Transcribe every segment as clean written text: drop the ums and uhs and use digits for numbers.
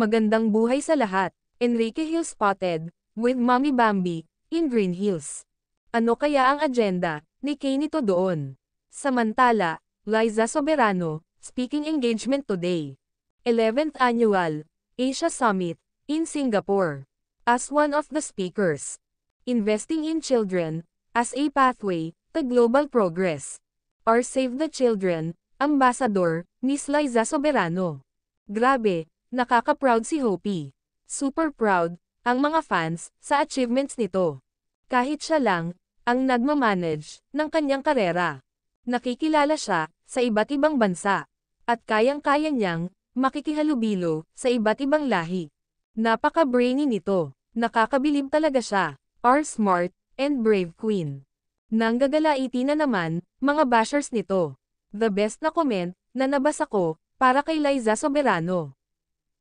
Magandang buhay sa lahat. Enrique Hill spotted, with Mommy Bambi, in Green Hills. Ano kaya ang agenda ni Kay nito doon? Samantala, Liza Soberano, speaking engagement today. 11th Annual Asia Summit in Singapore. As one of the speakers. Investing in children as a pathway to global progress. Or Save the Children, Ambassador, Miss Liza Soberano. Grabe, nakaka-proud si Hopi. Super proud ang mga fans sa achievements nito. Kahit siya lang ang nagmamanage ng kanyang karera. Nakikilala siya sa iba't ibang bansa. At kayang-kaya niyang makikihalubilo sa iba't ibang lahi. Napaka-brainy nito. Nakakabilib talaga siya. Our smart and brave queen. Nanggagalaiti na naman mga bashers nito. The best na comment na nabasa ko para kay Liza Soberano.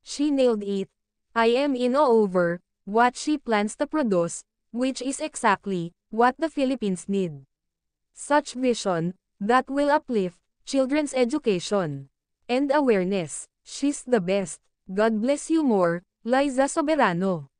She nailed it. I am in awe over what she plans to produce, which is exactly what the Philippines need. Such vision that will uplift children's education and awareness. She's the best. God bless you more, Liza Soberano.